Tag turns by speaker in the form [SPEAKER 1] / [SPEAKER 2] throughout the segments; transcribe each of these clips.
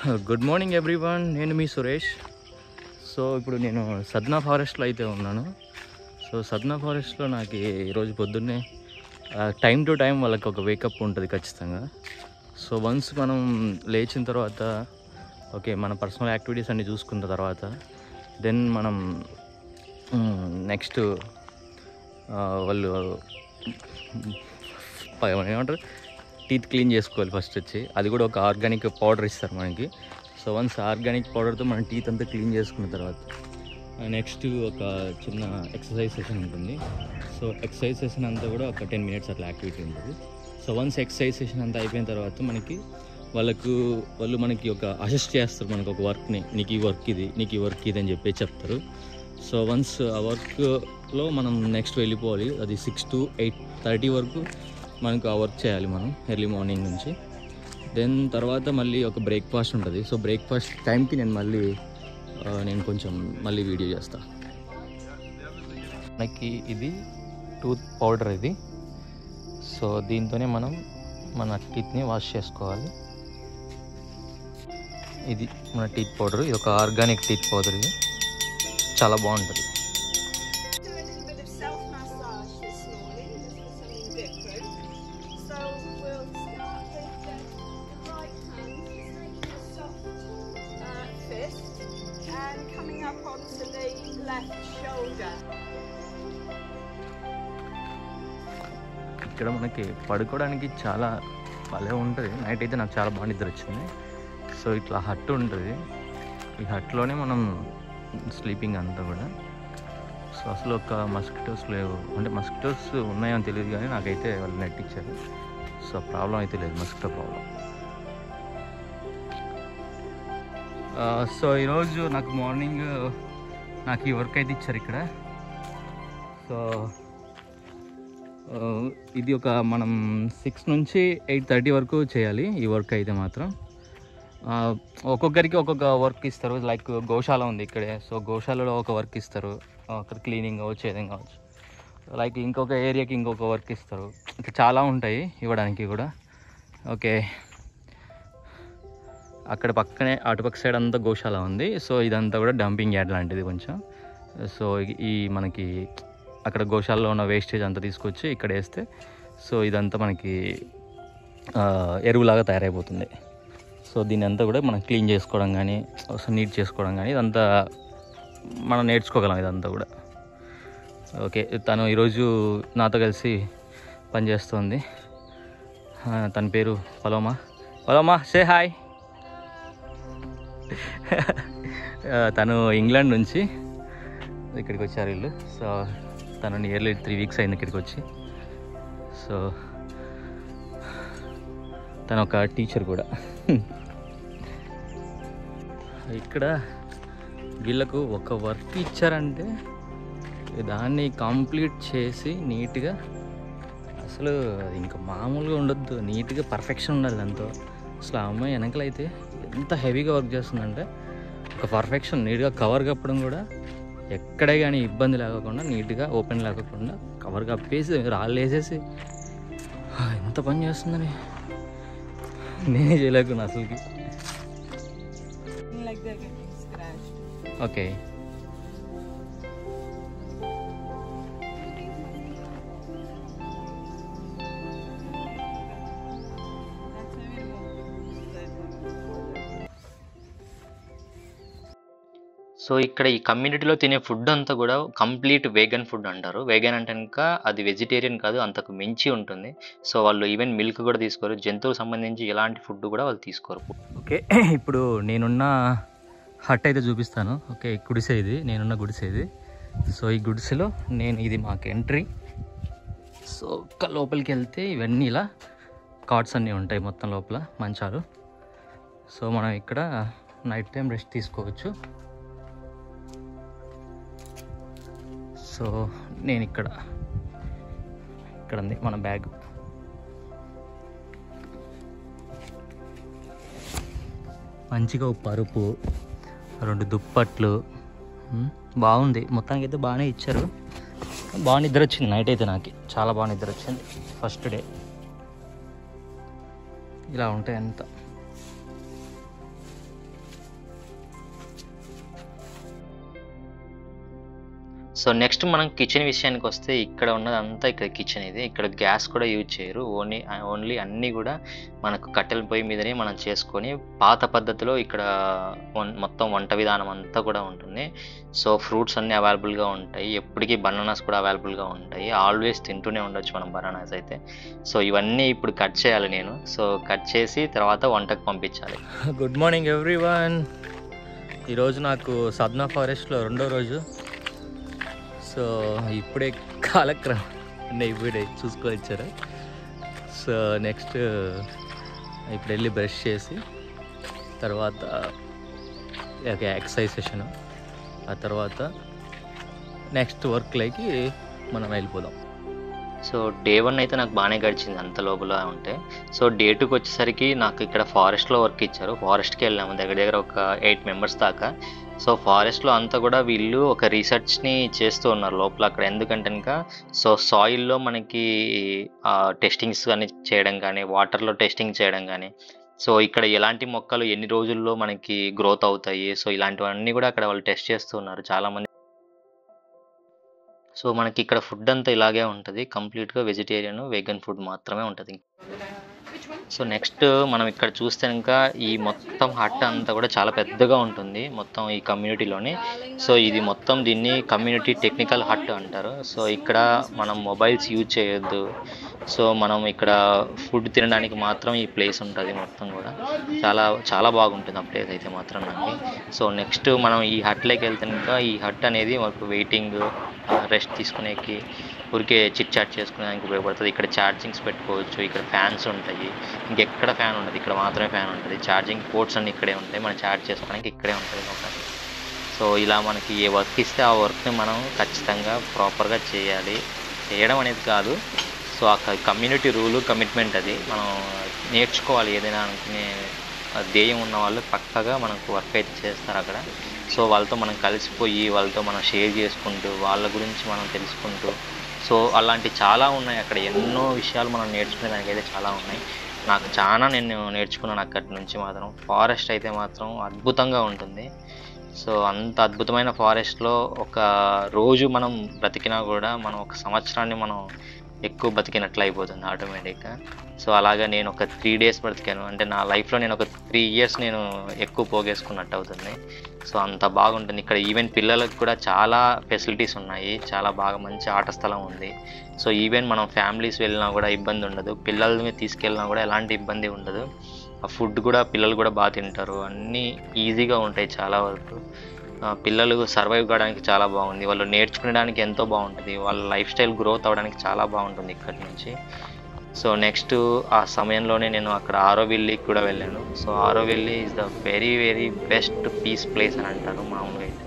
[SPEAKER 1] Good morning everyone, నేను మీ Suresh. So ఇప్పుడు నేను సద్నా ఫారెస్ట్లో అయితే ఉన్నాను. సో సద్నా ఫారెస్ట్లో నాకు ఈరోజు పొద్దున్నే టైం టు టైం వాళ్ళకి ఒక వేకప్ ఉంటుంది ఖచ్చితంగా. సో వన్స్ మనం లేచిన తర్వాత ఓకే మన పర్సనల్ యాక్టివిటీస్ అన్నీ చూసుకున్న తర్వాత దెన్ మనం నెక్స్ట్ వాళ్ళు ఏమంటారు టీత్ క్లీన్ చేసుకోవాలి ఫస్ట్ వచ్చి. అది కూడా ఒక ఆర్గానిక్ పౌడర్ ఇస్తారు మనకి. సో వన్స్ ఆర్గానిక్ పౌడర్తో మనం టీత్ అంతా క్లీన్ చేసుకున్న తర్వాత నెక్స్ట్ ఒక చిన్న ఎక్సర్సైజ్ సెషన్ ఉంటుంది. సో ఎక్సర్సైజ్ సెషన్ అంతా కూడా ఒక 10 minutes అట్లా యాక్టివిటీ ఉంటుంది. సో వన్స్ ఎక్సర్సైజ్ సెషన్ అంతా అయిపోయిన తర్వాత వాళ్ళు మనకి ఒక అసిస్ట్ చేస్తారు, మనకు ఒక వర్క్ని, నీకు ఈ వర్క్ ఇది, నీకు ఈ వర్క్ ఇది అని చెప్పి చెప్తారు. సో వన్స్ ఆ వర్క్లో మనం నెక్స్ట్ వెళ్ళిపోవాలి. అది 6 to 8:30 వరకు మనకు ఆ వర్క్ చేయాలి మనం ఎర్లీ మార్నింగ్ నుంచి. దెన్ తర్వాత మళ్ళీ ఒక బ్రేక్ఫాస్ట్ ఉంటుంది. సో బ్రేక్ఫాస్ట్ టైంకి నేను కొంచెం మళ్ళీ వీడియో చేస్తాను. మనకి ఇది టూత్ పౌడర్ ఇది. సో దీంతోనే మనం మన టీత్ని వాష్ చేసుకోవాలి. ఇది మన టీత్ పౌడర్, ఇది ఒక ఆర్గానిక్ టీత్ పౌడర్. ఇది చాలా బాగుంటుంది. ఇక్కడ మనకి పడుకోవడానికి చాలా భలే ఉంటుంది. నైట్ అయితే నాకు చాలా బాగా నిద్ర వచ్చింది. సో ఇట్లా హట్ ఉంటుంది, ఈ హట్లోనే మనం స్లీపింగ్ అంతా కూడా. సో అసలు ఒక మస్కిటోస్ లేవు, అంటే మస్కిటోస్ ఉన్నాయని తెలియదు కానీ నాకైతే వాళ్ళు నెట్ ఇచ్చారు. సో ప్రాబ్లం అయితే లేదు, మస్కిటో ప్రాబ్లం. సో ఈరోజు నాకు మార్నింగ్ నాకు ఈ వర్క్ అయితే ఇచ్చారు ఇక్కడ. సో ఇది ఒక మనం 6 నుంచి 8:30 వరకు చేయాలి ఈ వర్క్ అయితే మాత్రం. ఒక్కొక్కరికి ఒక్కొక్క వర్క్ ఇస్తారు. లైక్ గోశాల ఉంది ఇక్కడే. సో గోశాలలో ఒక వర్క్ ఇస్తారు, అక్కడ క్లీనింగ్ కావచ్చు, ఏదైనా కావచ్చు. లైక్ ఇంకొక ఏరియాకి ఇంకొక వర్క్ ఇస్తారు. ఇంకా చాలా ఉంటాయి ఇవ్వడానికి కూడా. ఓకే, అక్కడ పక్కనే అటుపక్క సైడ్ అంతా గోశాల ఉంది. సో ఇదంతా కూడా డంపింగ్ యార్డ్ లాంటిది కొంచెం. సో ఈ మనకి అక్కడ గోశాలలో ఉన్న వేస్టేజ్ అంతా తీసుకొచ్చి ఇక్కడ వేస్తే సో ఇదంతా మనకి ఎరువులాగా తయారైపోతుంది. సో దీన్ని అంతా కూడా మనం క్లీన్ చేసుకోవడం కానీ నీట్ చేసుకోవడం కానీ ఇదంతా మనం నేర్చుకోగలం ఇదంతా కూడా. ఓకే, తను ఈరోజు నాతో కలిసి పనిచేస్తుంది. తన పేరు పలోమా. Say hi. తను ఇంగ్లాండ్ నుంచి ఇక్కడికి వచ్చారు వీళ్ళు. సో తను నియర్లీ 3 weeks అయింది ఇక్కడికి వచ్చి. సో తను ఒక టీచర్ కూడా. ఇక్కడ వీళ్ళకు ఒక వర్క్ ఇచ్చారంటే దాన్ని కంప్లీట్ చేసి నీట్గా, అసలు ఇంకా మామూలుగా ఉండొద్దు, నీట్గా పర్ఫెక్షన్ ఉండాలి దాంతో. అసలు ఆ అమ్మాయి వెనకలైతే ఎంత హెవీగా వర్క్ చేస్తుందంటే ఒక పర్ఫెక్షన్, నీట్గా కవర్ కప్పడం కూడా ఎక్కడే కానీ ఇబ్బంది లేకుండా, నీట్గా ఓపెన్ లేకుండా కవర్ కప్పేసి రాళ్ళు వేసేసి ఎంత పని చేస్తుందని నేనే చేయలేకున్నా అసలుకి. ఓకే, సో ఇక్కడ ఈ కమ్యూనిటీలో తినే ఫుడ్ అంతా కూడా కంప్లీట్ వేగన్ ఫుడ్ అంటారు. వేగన్ అంటే ఇంకా అది వెజిటేరియన్ కాదు, అంతకు మించి ఉంటుంది. సో వాళ్ళు ఈవెన్ మిల్క్ కూడా తీసుకోరు, జంతువులకు సంబంధించి ఎలాంటి ఫుడ్ కూడా వాళ్ళు తీసుకోరు. ఓకే, ఇప్పుడు నేనున్న హట్ అయితే చూపిస్తాను. ఓకే, గుడిసె ఇది, నేనున్న గుడిసె ఇది. సో ఈ గుడిసెలో ఇది మాకు ఎంట్రీ. సో లోపలికి వెళ్తే ఇవన్నీ ఇలా కార్డ్స్ అన్నీ ఉంటాయి మొత్తం లోపల, మంచాలు. సో మనం ఇక్కడ నైట్ టైం రెస్ట్ తీసుకోవచ్చు. సో నేను ఇక్కడ ఉంది మన బ్యాగ్. మంచిగా ఒక పరుపు, 2 దుప్పట్లు, బాగుంది. మొత్తానికి అయితే బాగానే ఇచ్చారు. బాగా నిద్ర వచ్చింది నైట్ అయితే, నాకు చాలా బాగా నిద్ర వచ్చింది. ఫస్ట్ డే ఇలా ఉంటాయి అంతా.
[SPEAKER 2] సో నెక్స్ట్ మనం కిచెన్ విషయానికి వస్తే ఇక్కడ ఉన్నదంతా ఇక్కడ కిచెన్ ఇది. ఇక్కడ గ్యాస్ కూడా యూజ్ చేయరు. ఓన్లీ అన్నీ కూడా మనకు కట్టెల పొయ్యి మీదనే మనం చేసుకొని పాత పద్ధతిలో ఇక్కడ మొత్తం వంట విధానం అంతా కూడా ఉంటుంది. సో ఫ్రూట్స్ అన్నీ అవైలబుల్గా ఉంటాయి. ఎప్పటికీ బనానాస్ కూడా అవైలబుల్గా ఉంటాయి. ఆల్వేస్ తింటూనే ఉండొచ్చు మనం బనానాస్ అయితే. సో ఇవన్నీ ఇప్పుడు కట్ చేయాలి నేను. సో కట్ చేసి తర్వాత వంటకు పంపించాలి.
[SPEAKER 1] Good morning everyone. ఈరోజు నాకు సద్నా ఫారెస్ట్లో రెండో రోజు. సో ఇప్పుడే కాలక్రమం అన్నీ ఇప్పుడే చూసుకొచ్చారు. సో నెక్స్ట్ ఇప్పుడు వెళ్ళి బ్రష్ చేసి తర్వాత ఎక్సర్సైజ్ సెషన్, ఆ తర్వాత నెక్స్ట్ వర్క్లోకి మనం వెళ్ళిపోదాం.
[SPEAKER 2] సో డే 1 అయితే నాకు బాగానే గడిచింది అంత లోపల ఉంటే. సో డే 2కి వచ్చేసరికి నాకు ఇక్కడ ఫారెస్ట్లో వర్క్ ఇచ్చారు. ఫారెస్ట్కి వెళ్ళాము దగ్గర ఒక 8 మెంబర్స్ దాకా. సో ఫారెస్ట్లో అంతా కూడా వీళ్ళు ఒక రీసెర్చ్ని చేస్తూ ఉన్నారు లోపల అక్కడ. ఎందుకంటే కనుక సో సాయిల్లో మనకి టెస్టింగ్స్ కానీ చేయడం కానీ, వాటర్లో టెస్టింగ్ చేయడం కానీ, సో ఇక్కడ ఎలాంటి మొక్కలు ఎన్ని రోజుల్లో మనకి గ్రోత్ అవుతాయి, సో ఇలాంటివన్నీ కూడా అక్కడ వాళ్ళు టెస్ట్ చేస్తూ ఉన్నారు చాలామంది. సో మనకి ఇక్కడ ఫుడ్ అంతా ఇలాగే ఉంటుంది. కంప్లీట్గా వెజిటేరియన్, వెగన్ ఫుడ్ మాత్రమే ఉంటుంది. సో నెక్స్ట్ మనం ఇక్కడ చూస్తే కనుక ఈ మొత్తం హట్ అంతా కూడా చాలా పెద్దగా ఉంటుంది మొత్తం ఈ కమ్యూనిటీలోని. సో ఇది మొత్తం దీన్ని కమ్యూనిటీ టెక్నికల్ హట్ అంటారు. సో ఇక్కడ మనం మొబైల్స్ యూజ్ చేయొద్దు. సో మనం ఇక్కడ ఫుడ్ తినడానికి మాత్రం ఈ ప్లేస్ ఉంటుంది మొత్తం కూడా. చాలా చాలా బాగుంటుంది ఆ ప్లేస్ అయితే మాత్రం నాకు. సో నెక్స్ట్ మనం ఈ హట్లోకి వెళ్తే కనుక ఈ హట్ అనేది మనకు వెయిటింగ్, రెస్ట్ తీసుకునేకి, ఊరికే చిట్ చాట్ చేసుకునేదానికి ఉపయోగపడుతుంది. ఇక్కడ ఛార్జింగ్స్ పెట్టుకోవచ్చు. ఇక్కడ ఫ్యాన్స్ ఉంటాయి. ఇంకెక్కడ ఫ్యాన్ ఉండదు, ఇక్కడ మాత్రమే ఫ్యాన్ ఉంటుంది. ఛార్జింగ్ పోర్ట్స్ అన్నీ ఇక్కడే ఉంటాయి. మనం ఛార్జ్ చేసుకోవడానికి ఇక్కడే ఉంటుంది ఒకటి. సో ఇలా మనకి ఏ వర్క్ ఇస్తే ఆ వర్క్ని మనం ఖచ్చితంగా ప్రాపర్గా చేయాలి. చేయడం అనేది కాదు, సో ఆ కమ్యూనిటీ రూలు, కమిట్మెంట్ అది మనం నేర్చుకోవాలి. ఏదైనా అనుకునే ధ్యేయం ఉన్న వాళ్ళు పక్కగా మనకు వర్క్ అయితే చేస్తారు అక్కడ. సో వాళ్ళతో మనం కలిసిపోయి వాళ్ళతో మనం షేర్ చేసుకుంటూ వాళ్ళ గురించి మనం తెలుసుకుంటూ, సో అలాంటి చాలా ఉన్నాయి అక్కడ. ఎన్నో విషయాలు మనం నేర్చుకునే దానికైతే చాలా ఉన్నాయి. నేను నేర్చుకున్నాను అక్కడి నుంచి మాత్రం. ఫారెస్ట్ అయితే మాత్రం అద్భుతంగా ఉంటుంది. సో అంత అద్భుతమైన ఫారెస్ట్లో ఒక రోజు మనం బ్రతికినా కూడా మనం ఒక సంవత్సరాన్ని మనం ఎక్కువ బతికినట్లు అయిపోతుంది ఆటోమేటిక్గా. సో అలాగా నేను ఒక 3 days బ్రతికాను. అంటే నా లైఫ్లో నేను ఒక 3 years నేను ఎక్కువ పోగేసుకున్నట్టు అవుతుంది. సో అంత బాగుంటుంది ఇక్కడ. ఈవెన్ పిల్లలకు కూడా చాలా ఫెసిలిటీస్ ఉన్నాయి. చాలా బాగా మంచి ఆట స్థలం ఉంది. సో ఈవెన్ మనం ఫ్యామిలీస్ వెళ్ళినా కూడా ఇబ్బంది ఉండదు. పిల్లల్ని తీసుకెళ్ళినా కూడా ఎలాంటి ఇబ్బంది ఉండదు. ఆ ఫుడ్ కూడా పిల్లలు కూడా బాగా తింటారు. అన్నీ ఈజీగా ఉంటాయి చాలా వరకు. పిల్లలు సర్వైవ్ కావడానికి చాలా బాగుంది. వాళ్ళు నేర్చుకునేడానికి ఎంతో బాగుంటుంది. వాళ్ళ లైఫ్ స్టైల్ గ్రోత్ అవ్వడానికి చాలా బాగుంటుంది ఇక్కడి నుంచి. సో నెక్స్ట్ ఆ సమయంలోనే నేను అక్కడ ఆరోవిల్లీకి కూడా వెళ్ళాను. So Auroville is the very very best peace place అని అంటారు మామూలుగా అయితే.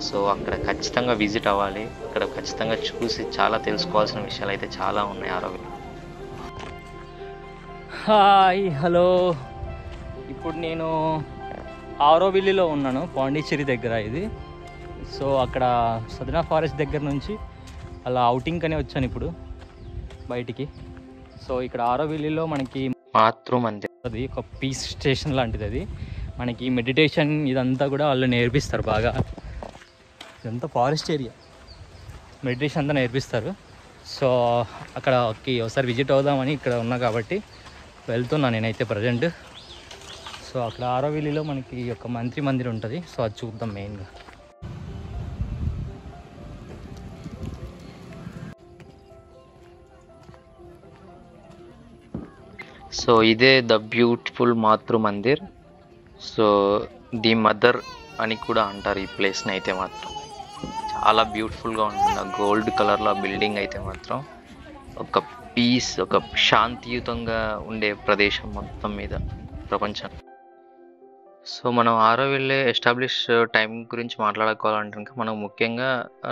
[SPEAKER 2] సో అక్కడ ఖచ్చితంగా విజిట్ అవ్వాలి. అక్కడ ఖచ్చితంగా చూసి చాలా తెలుసుకోవాల్సిన విషయాలు అయితే చాలా ఉన్నాయి ఆరోవిల్లీ.
[SPEAKER 1] Hi, hello. ఇప్పుడు నేను ఆరోవిల్లీలో ఉన్నాను, పాండిచ్చేరి దగ్గర ఇది. సో అక్కడ సదనా ఫారెస్ట్ దగ్గర నుంచి అలా అవుటింగ్ అనే వచ్చాను ఇప్పుడు బయటికి. సో ఇక్కడ ఆరోవిల్లీలో మనకి
[SPEAKER 2] మాతృమందిర్,
[SPEAKER 1] అది ఒక పీస్ స్టేషన్ లాంటిది. అది మనకి మెడిటేషన్ ఇదంతా కూడా వాళ్ళు నేర్పిస్తారు బాగా. ఇదంతా ఫారెస్ట్ ఏరియా, మెడిటేషన్ అంతా నేర్పిస్తారు. సో అక్కడకి ఒకసారి విజిట్ అవుదామని ఇక్కడ ఉన్నా కాబట్టి వెళ్తున్నాను నేనైతే ప్రజెంట్. సో అక్కడ ఆరోవిల్లీలో మనకి ఒక మంత్రి మందిర్ ఉంటుంది. సో అది చూద్దాం మెయిన్గా.
[SPEAKER 2] సో ఇదే the beautiful Matrimandir. So the mother అని కూడా అంటారు ఈ ప్లేస్ని అయితే మాత్రం. చాలా బ్యూటిఫుల్గా ఉంటుంది. ఆ గోల్డ్ కలర్లో బిల్డింగ్ అయితే మాత్రం ఒక పీస్, ఒక శాంతియుతంగా ఉండే ప్రదేశం మొత్తం మీద ప్రపంచం. సో మనం ఆరోవిల్లీ ఎస్టాబ్లిష్ టైం గురించి మాట్లాడుకోవాలంటే కనుక మనం ముఖ్యంగా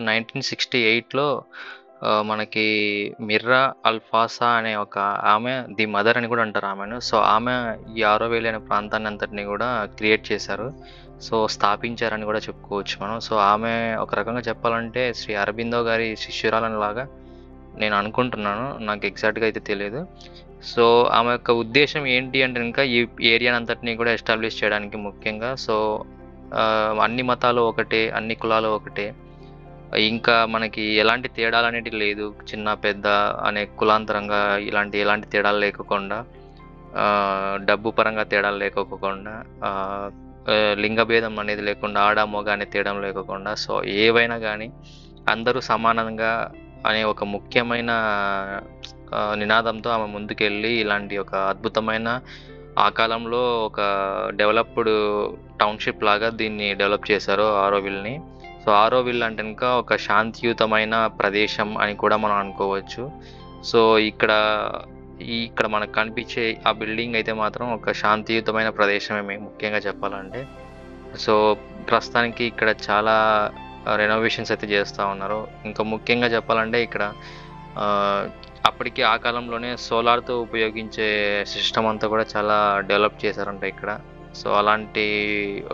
[SPEAKER 2] 1968లో మనకి మిర్రా అల్ఫాసా అనే ఒక ఆమె, ది మదర్ అని కూడా అంటారు ఆమెను. సో ఆమె ఈ ఆరోవిల్లీ అనే ప్రాంతాన్ని అంతటిని కూడా క్రియేట్ చేశారు. సో స్థాపించారని కూడా చెప్పుకోవచ్చు మనం. సో ఆమె ఒక రకంగా చెప్పాలంటే శ్రీ అరబిందో గారి శిష్యురాలని లాగా నేను అనుకుంటున్నాను. నాకు ఎగ్జాక్ట్గా అయితే తెలియదు. సో ఆమె యొక్క ఉద్దేశం ఏంటి అంటే ఇంకా ఈ ఏరియాని అంతటినీ కూడా ఎస్టాబ్లిష్ చేయడానికి ముఖ్యంగా. సో అన్ని మతాలు ఒకటే, అన్ని కులాలు ఒకటే. ఇంకా మనకి ఎలాంటి తేడాలు అనేటివి లేదు, చిన్న పెద్ద అనే కులాంతరంగా ఎలాంటి తేడాలు లేకోకుండా, డబ్బు పరంగా తేడాలు లేకోకుండా, లింగ భేదం అనేది లేకుండా, ఆడ మగ అనే తేడా లేకోకుండా, సో ఏవైనా కానీ అందరూ సమానంగా అనే ఒక ముఖ్యమైన నినాదంతో ఆమె ముందుకెళ్ళి ఇలాంటి ఒక అద్భుతమైన, ఆ కాలంలో ఒక డెవలప్డ్ టౌన్షిప్ లాగా దీన్ని డెవలప్ చేశారు ఆరోవిల్ని. సో ఆరోవిల్ అంటే ఇంకా ఒక శాంతియుతమైన ప్రదేశం అని కూడా మనం అనుకోవచ్చు. సో ఇక్కడ మనకు కనిపించే ఆ బిల్డింగ్ అయితే మాత్రం ఒక శాంతియుతమైన ప్రదేశమే ముఖ్యంగా చెప్పాలంటే. సో ప్రస్తుతానికి ఇక్కడ చాలా రెనోవేషన్స్ అయితే చేస్తూ ఉన్నారు. ఇంకా ముఖ్యంగా చెప్పాలంటే ఇక్కడ అప్పటికి ఆ కాలంలోనే సోలార్తో ఉపయోగించే సిస్టమ్ అంతా కూడా చాలా డెవలప్ చేశారంట ఇక్కడ. సో అలాంటి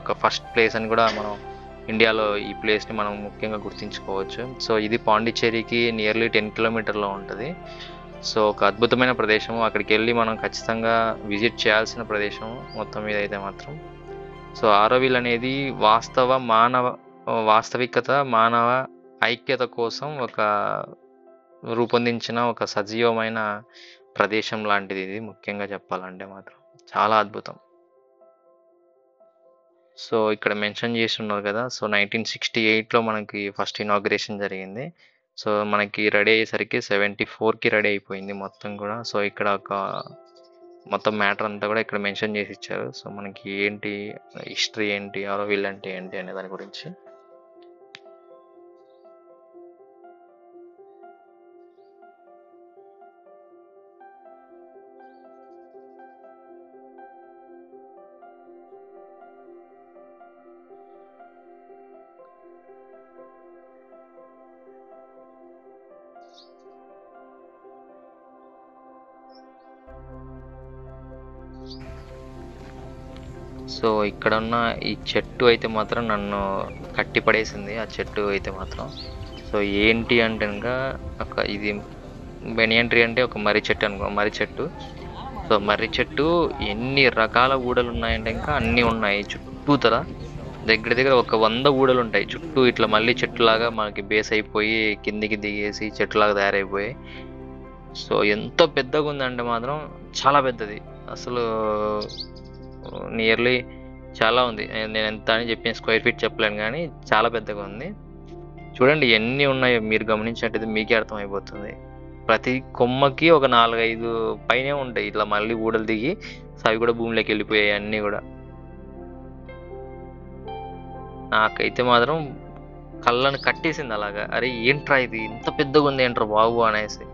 [SPEAKER 2] ఒక ఫస్ట్ ప్లేస్ అని కూడా మనం ఇండియాలో ఈ ప్లేస్ని మనం ముఖ్యంగా గుర్తించుకోవచ్చు. సో ఇది పాండిచ్చేరికి నియర్లీ 10 కిలోమీటర్లో ఉంటుంది. సో ఒక అద్భుతమైన ప్రదేశము, అక్కడికి వెళ్ళి మనం ఖచ్చితంగా విజిట్ చేయాల్సిన ప్రదేశం మొత్తం మీద అయితే మాత్రం. సో ఆరోవిల్ అనేది వాస్తవికత, మానవ ఐక్యత కోసం రూపొందించిన ఒక సజీవమైన ప్రదేశం లాంటిది ఇది, ముఖ్యంగా చెప్పాలంటే మాత్రం చాలా అద్భుతం. సో ఇక్కడ మెన్షన్ చేసి ఉన్నారు కదా, సో 1968లో మనకి ఫస్ట్ ఇనాగ్రేషన్ జరిగింది. సో మనకి రెడీ అయ్యేసరికి 74కి రెడీ అయిపోయింది మొత్తం కూడా. సో ఇక్కడ మొత్తం మ్యాటర్ అంతా కూడా ఇక్కడ మెన్షన్ చేసి ఇచ్చారు. సో మనకి ఏంటి హిస్టరీ ఏంటి, ఆరోవిల్ అంటే ఏంటి అనే దాని గురించి. సో ఇక్కడ ఉన్న ఈ చెట్టు అయితే మాత్రం నన్ను కట్టిపడేసింది, ఆ చెట్టు అయితే మాత్రం. సో ఏంటి అంటే ఇంకా ఇది బెనియన్ ట్రీ అంటే ఒక మర్రి చెట్టు అనుకో, మర్రి చెట్టు. సో మర్రి చెట్టు ఎన్ని రకాల ఊడలు ఉన్నాయంటే ఇంకా అన్నీ ఉన్నాయి చుట్టూతల. దగ్గర ఒక 100 ఊడలు ఉంటాయి చుట్టూ. ఇట్లా మళ్ళీ చెట్టులాగా మనకి బేస్ అయిపోయి కిందికి దిగేసి చెట్టులాగా తయారైపోయి. సో ఎంత పెద్దగా ఉందంటే మాత్రం చాలా పెద్దది అసలు, నియర్లీ చాలా ఉంది. నేను ఎంత అని చెప్పిన స్క్వేర్ ఫీట్ చెప్పలేను కానీ చాలా పెద్దగా ఉంది. చూడండి ఎన్ని ఉన్నాయో, మీరు గమనించినట్టయితే మీకే అర్థమైపోతుంది. ప్రతి కొమ్మకి ఒక 4-5 పైనే ఉంటాయి ఇట్లా మళ్ళీ ఊడలు దిగి. అవి కూడా భూమిలోకి వెళ్ళిపోయాయి అన్నీ కూడా. నాకైతే మాత్రం కళ్ళను కట్టేసింది అలాగా. అరే ఏంట్రా ఇది ఇంత పెద్దగా ఉంది ఏంట్రా బాబు అనేసి.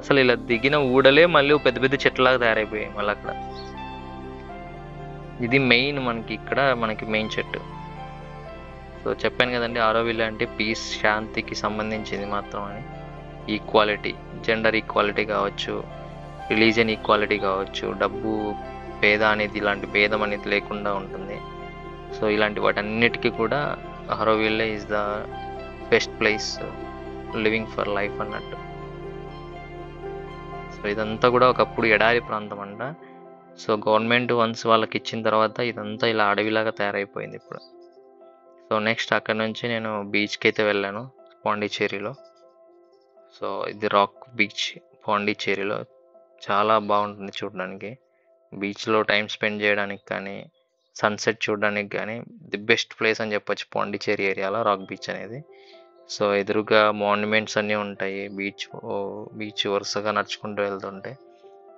[SPEAKER 2] అసలు ఇలా దిగిన ఊడలే మళ్ళీ పెద్ద పెద్ద చెట్లలాగా తయారైపోయాయి మళ్ళీ అక్కడ. ఇది మెయిన్ మనకి మెయిన్ చెట్టు. సో చెప్పాను కదండి, ఆరోవిల్ అంటే పీస్, శాంతికి సంబంధించింది మాత్రం అని. ఈక్వాలిటీ, జెండర్ ఈక్వాలిటీ కావచ్చు, రిలీజియన్ ఈక్వాలిటీ కావచ్చు, డబ్బు పేద అనేది ఇలాంటి భేదం అనేది లేకుండా ఉంటుంది. సో ఇలాంటి వాటన్నిటికీ కూడా Auroville is the best place living for life అన్నట్టు. సో ఇదంతా కూడా ఒకప్పుడు ఎడారి ప్రాంతం అంట. సో గవర్నమెంట్ వన్స్ వాళ్ళకి ఇచ్చిన తర్వాత ఇదంతా ఇలా అడవిలాగా తయారైపోయింది ఇప్పుడు. సో నెక్స్ట్ అక్కడ నుంచి నేను బీచ్కి అయితే వెళ్ళాను పాండిచ్చేరిలో. సో ఇది రాక్ బీచ్ పాండిచ్చేరిలో. చాలా బాగుంటుంది చూడడానికి. బీచ్లో టైం స్పెండ్ చేయడానికి కానీ, సన్సెట్ చూడడానికి కానీ ది బెస్ట్ ప్లేస్ అని చెప్పొచ్చు పాండిచ్చేరి ఏరియాలో రాక్ బీచ్ అనేది. సో ఎదురుగా మాన్యుమెంట్స్ అన్నీ ఉంటాయి. బీచ్ వరుసగా నడుచుకుంటూ వెళ్తుంటే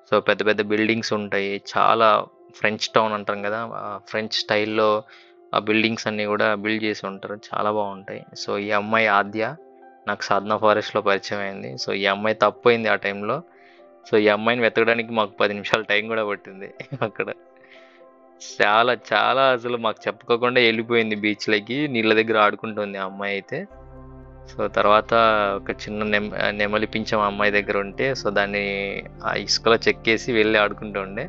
[SPEAKER 2] సో పెద్ద పెద్ద బిల్డింగ్స్ ఉంటాయి. చాలా ఫ్రెంచ్ టౌన్ అంటాం కదా, ఫ్రెంచ్ స్టైల్లో ఆ బిల్డింగ్స్ అన్నీ కూడా బిల్డ్ చేసి ఉంటారు, చాలా బాగుంటాయి. సో ఈ అమ్మాయి ఆద్య నాకు సాధనా ఫారెస్ట్లో పరిచయం అయింది. సో ఈ అమ్మాయి తప్పోయింది ఆ టైంలో. సో ఈ అమ్మాయిని వెతకడానికి మాకు 10 నిమిషాల టైం కూడా పట్టింది అక్కడ. చాలా చాలా అసలు మాకు చెప్పుకోకుండా వెళ్ళిపోయింది బీచ్లోకి, నీళ్ళ దగ్గర ఆడుకుంటుంది ఆ అమ్మాయి అయితే. సో తర్వాత ఒక చిన్న నెమలి పింఛం అమ్మాయి దగ్గర ఉంటే, సో దాన్ని ఆ ఇసుకలో చెక్కేసి వెళ్ళి ఆడుకుంటూ ఉండే.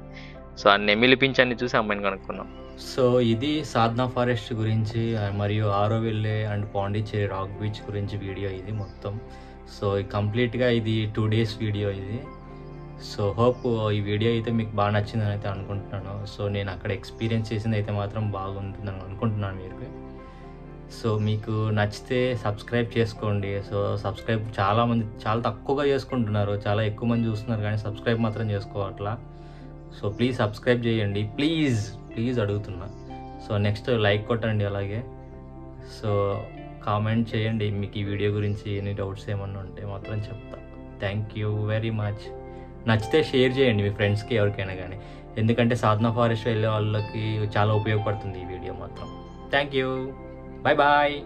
[SPEAKER 2] సో ఆ నెమిలి పింఛాన్ని చూసి అమ్మాయిని కనుక్కున్నాం.
[SPEAKER 1] సో ఇది సాధనా ఫారెస్ట్ గురించి మరియు Auroville and Pondicherry rock beach గురించి వీడియో ఇది మొత్తం. సో కంప్లీట్గా ఇది 2 days వీడియో ఇది. సో హోప్ ఈ వీడియో అయితే మీకు బాగా నచ్చిందని అయితే అనుకుంటున్నాను. సో నేను అక్కడ ఎక్స్పీరియన్స్ చేసింది అయితే మాత్రం బాగుంటుందని అనుకుంటున్నాను మీరు. సో మీకు నచ్చితే సబ్స్క్రైబ్ చేసుకోండి. సో సబ్స్క్రైబ్ చాలామంది చాలా తక్కువగా చేసుకుంటున్నారు, చాలా ఎక్కువ మంది చూస్తున్నారు కానీ సబ్స్క్రైబ్ మాత్రం చేసుకోవట్లా. సో ప్లీజ్ సబ్స్క్రైబ్ చేయండి, ప్లీజ్ అడుగుతున్నా. సో నెక్స్ట్ లైక్ కొట్టండి, అలాగే సో కామెంట్ చేయండి మీకు ఈ వీడియో గురించి ఎన్ని డౌట్స్ ఏమన్నా ఉంటే మాత్రం చెప్తా. Thank you very much. నచ్చితే షేర్ చేయండి మీ ఫ్రెండ్స్కి ఎవరికైనా కానీ, ఎందుకంటే సాధన ఫారెస్ట్ వెళ్ళే వాళ్ళకి చాలా ఉపయోగపడుతుంది ఈ వీడియో మాత్రం. Thank you, bye bye.